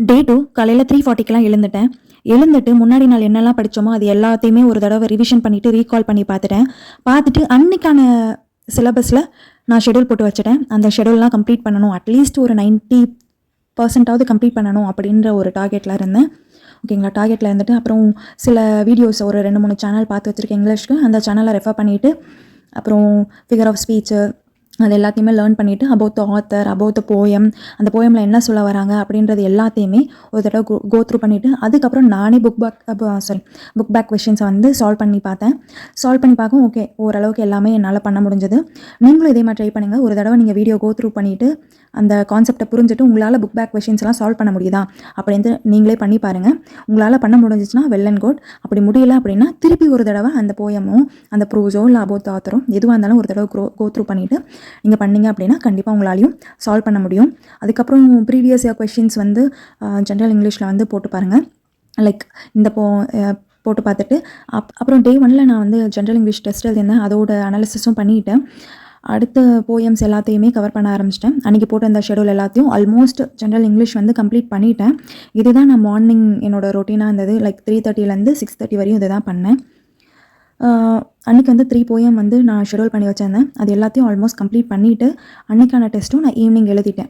டே 2 காலையில் 3:40க்கெலாம் எழுந்துட்டு முன்னாடி நாள் என்னெல்லாம் படித்தோமோ அது எல்லாத்தையுமே ஒரு தடவை ரிவிஷன் பண்ணிவிட்டு ரீகால் பண்ணி பார்த்துட்டு அன்னைக்கான சிலபஸில் நான் ஷெடியூல் போட்டு வச்சுட்டேன். அந்த ஷெடியூல்லாம் கம்ப்ளீட் பண்ணணும், அட்லீஸ்ட் ஒரு 90% கம்ப்ளீட் பண்ணணும் அப்படின்ற ஒரு டார்கெட்டில் இருந்தேன். ஓகேங்களா, டார்கெட்டில் இருந்துட்டு அப்புறம் சில வீடியோஸ் ஒரு 2-3 சேனல் பார்த்து வச்சுருக்கேன் இங்கிலீஷ்க்கு. அந்த சேனலை ரெஃபர் பண்ணிவிட்டு அப்புறம் ஃபிகர் ஆஃப் ஸ்பீச்சு அது எல்லாத்தையுமே லேர்ன் பண்ணிவிட்டு about the author, about the poem, அந்த போயமில் என்ன சொல்ல வராங்க அப்படின்றது எல்லாத்தையுமே ஒரு தடவை கோ த்ரூ பண்ணிவிட்டு அதுக்கப்புறம் நானே புக் பேக் கொஷின்ஸை வந்து சால்வ் பண்ணி பார்க்கும். ஓகே, ஓரளவுக்கு எல்லாமே என்னால் பண்ண முடிஞ்சது. நீங்களும் இதே மாதிரி ட்ரை பண்ணுங்கள். ஒரு தடவை நீங்கள் வீடியோ கோ த்ரூ பண்ணிவிட்டு அந்த கான்செப்டை புரிஞ்சுட்டு உங்களால் புக் பேக் கொஷின்ஸ்லாம் சால்வ் பண்ண முடியுதா அப்படின்ட்டு நீங்களே பண்ணி பாருங்கள். உங்களால் பண்ண முடிஞ்சிச்சுன்னா வெல் அண்ட் குட். அப்படி முடியல அப்படின்னா திருப்பி ஒரு தடவை அந்த போயமோ அந்த ப்ரோஸோ இல்லை அபவுட் த ஆத்தரோ எதுவாக இருந்தாலும் ஒரு தடவை கோ த்ரூ பண்ணிவிட்டு நீங்கள் பண்ணிங்க அப்படின்னா கண்டிப்பாக உங்களாலையும் சால்வ் பண்ண முடியும். அதுக்கப்புறம் ப்ரீவியஸ் இயர் கொஷின்ஸ் வந்து ஜென்ரல் இங்கிலீஷில் வந்து போட்டு பாருங்கள். லைக் இந்த போட்டு பார்த்துட்டு அப்புறம் டே 1 நான் வந்து ஜென்ரல் இங்கிலீஷ் டெஸ்ட் எழுதியிருந்தேன். அதோட அனாலிசிஸும் பண்ணிவிட்டேன். அடுத்த போயம்ஸ் எல்லாத்தையுமே கவர் பண்ண ஆரம்பிச்சிட்டேன். அன்றைக்கி போட்ட அந்த ஷெடியூல் எல்லாத்தையும் ஆல்மோஸ்ட் ஜென்ரல் இங்கிலீஷ் வந்து கம்ப்ளீட் பண்ணிட்டேன். இதுதான் நான் மார்னிங் என்னோடய ரொட்டீனாக இருந்தது. லைக் 3:30லேருந்து 6:30 வரையும் இதை தான் பண்ணேன். அன்றைக்கி வந்து 3 போயம் வந்து நான் ஷெடியூல் பண்ணி வச்சுருந்தேன். அது எல்லாத்தையும் ஆல்மோஸ்ட் கம்ப்ளீட் பண்ணிவிட்டு அன்றைக்கான டெஸ்ட்டும் நான் ஈவினிங் எழுதிட்டேன்.